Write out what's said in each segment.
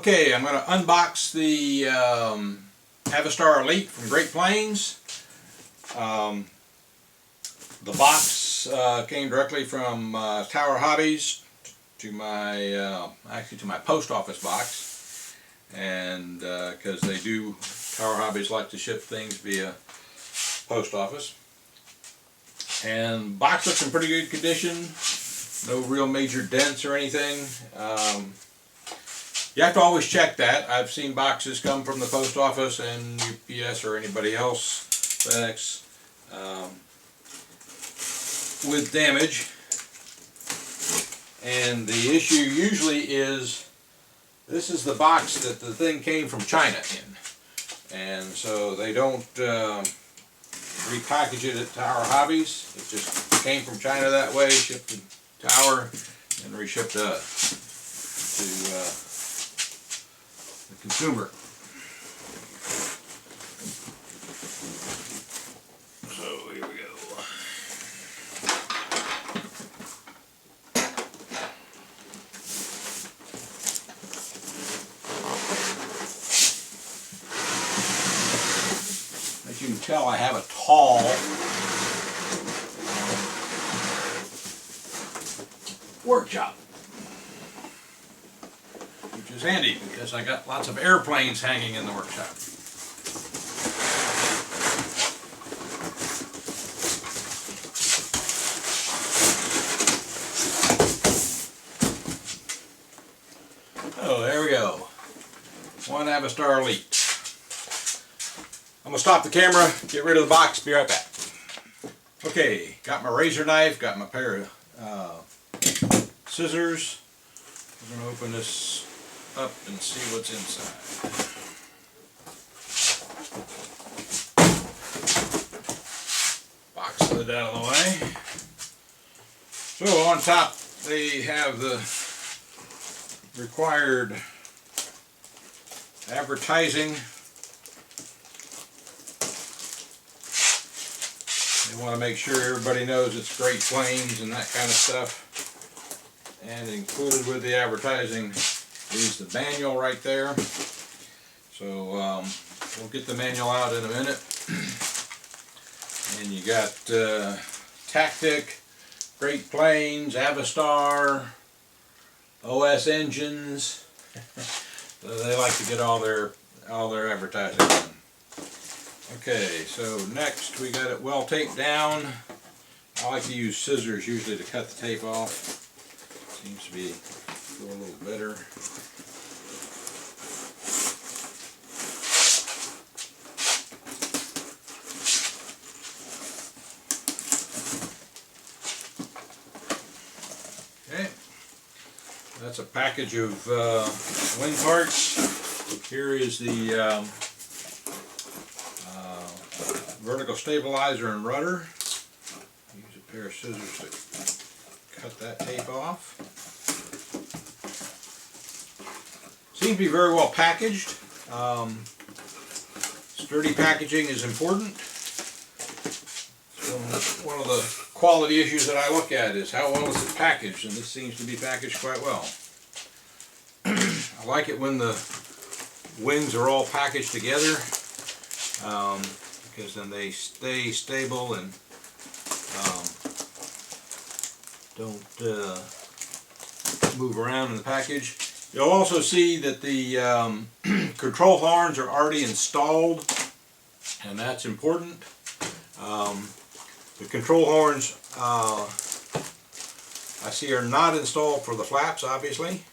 Okay, I'm going to unbox the Avistar Elite from Great Plains. The box came directly from Tower Hobbies to my actually to my post office box, and because Tower Hobbies like to ship things via post office. And box looks in pretty good condition. No real major dents or anything. You have to always check that. I've seen boxes come from the post office and UPS or anybody else, FedEx, with damage. And the issue usually is, this is the box that the thing came from China in. And so they don't repackage it at Tower Hobbies. It just came from China that way, shipped to Tower, and reshipped to the consumer. So here we go. As you can tell, I have a tall workshop, which is handy because I got lots of airplanes hanging in the workshop. Oh, there we go. One Avistar Elite. I'm going to stop the camera, get rid of the box, be right back. Okay, got my razor knife, got my pair of scissors. We're going to open this up and see what's inside. Box lid out of the way. So on top they have the required advertising. They want to make sure everybody knows it's Great Plains and that kind of stuff. And included with the advertising is the manual right there. So we'll get the manual out in a minute. And you got Tactic, Great Plains, Avistar, OS engines. So they like to get all their advertising done. Okay, so next we got it well taped down. I like to use scissors usually to cut the tape off. Seems to be a little better. Okay, that's a package of wing parts. Here is the vertical stabilizer and rudder. Use a pair of scissors to cut that tape off. Seems to be very well packaged. Sturdy packaging is important. So one of the quality issues that I look at is how well is it packaged, and this seems to be packaged quite well. I like it when the wings are all packaged together, because then they stay stable and don't move around in the package. You'll also see that the control horns are already installed, and that's important. The control horns I see are not installed for the flaps, obviously.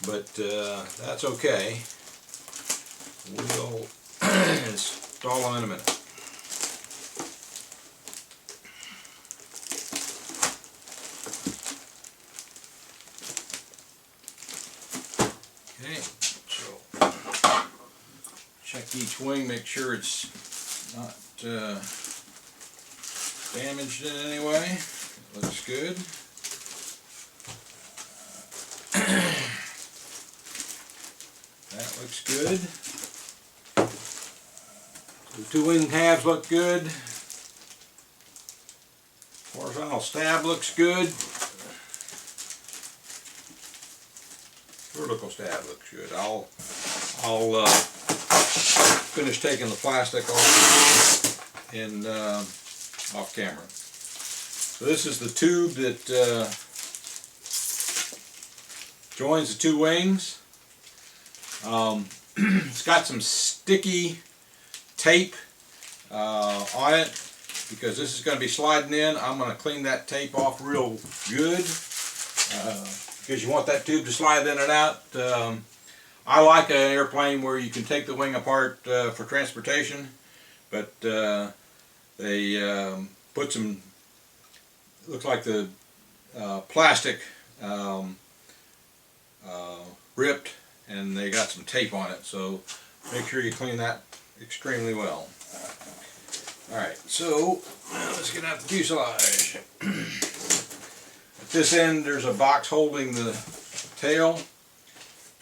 But that's okay. We'll install them in a minute. Okay, so check each wing, make sure it's not damaged in any way. It looks good. That looks good. The two wing halves look good. Horizontal stab looks good. Vertical stab looks good. I'll finish taking the plastic off in off camera. So this is the tube that joins the two wings. It's got some sticky tape on it because this is going to be sliding in. I'm going to clean that tape off real good because you want that tube to slide in and out. I like an airplane where you can take the wing apart for transportation, but they put some, looks like the plastic ripped, and they got some tape on it, so make sure you clean that extremely well. Alright, so now let's get out the fuselage. At this end there's a box holding the tail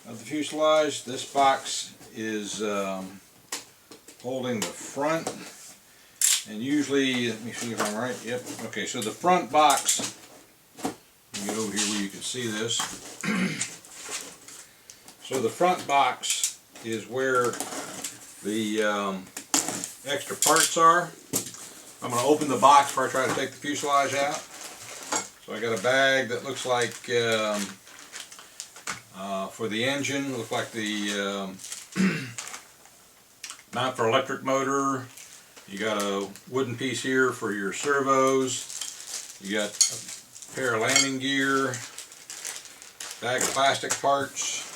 of the fuselage. This box is holding the front, and usually, let me see if I'm right, yep, okay, so the front box, let me get over here where you can see this. So the front box is where the extra parts are. I'm going to open the box before I try to take the fuselage out. So I got a bag that looks like for the engine, looks like the mount for electric motor. You got a wooden piece here for your servos. You got a pair of landing gear, bag of plastic parts,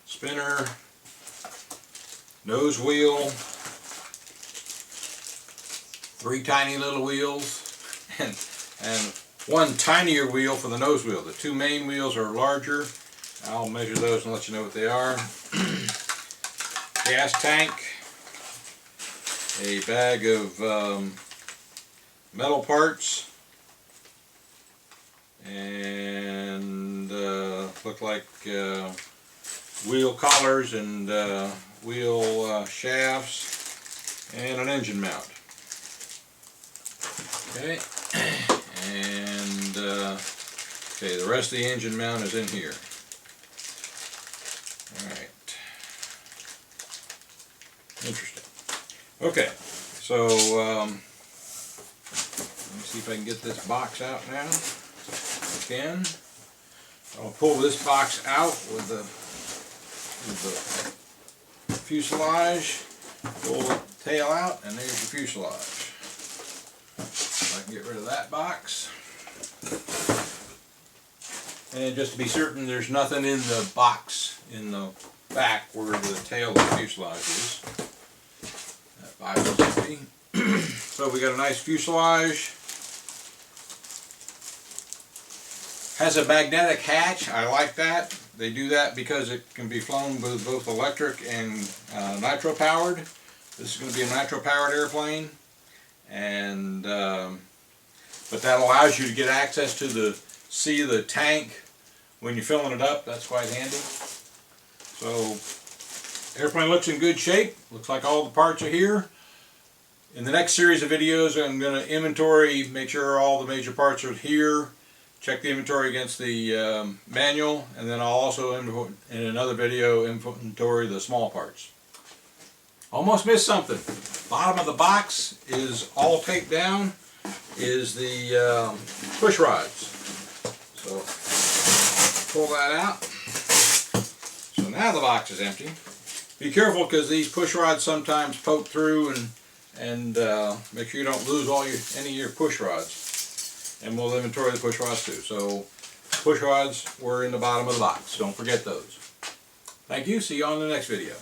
spinner, nose wheel, 3 tiny little wheels, and one tinier wheel for the nose wheel. The 2 main wheels are larger. I'll measure those and let you know what they are. Gas tank, a bag of metal parts, and look like wheel collars and wheel shafts, and an engine mount. Okay, and okay, the rest of the engine mount is in here. Alright, interesting. Okay, so let me see if I can get this box out now. I can. I'll pull this box out with the fuselage, pull the tail out, and there's the fuselage. I can get rid of that box. And just to be certain, there's nothing in the box in the back where the tail of the fuselage is. That box is empty. So we got a nice fuselage. Has a magnetic hatch. I like that. They do that because it can be flown with both electric and nitro powered. This is going to be a nitro powered airplane, and but that allows you to get access to see the tank when you're filling it up. That's quite handy. So airplane looks in good shape. Looks like all the parts are here. In the next series of videos, I'm going to inventory, make sure all the major parts are here. Check the inventory against the manual, and then I'll also, in another video, inventory the small parts. Almost missed something. Bottom of the box is all taped down, is the push rods. So pull that out. So now the box is empty. Be careful because these push rods sometimes poke through, and make sure you don't lose any of your push rods. And we'll inventory the push rods too. So push rods were in the bottom of the box. Don't forget those. Thank you. See you on the next video.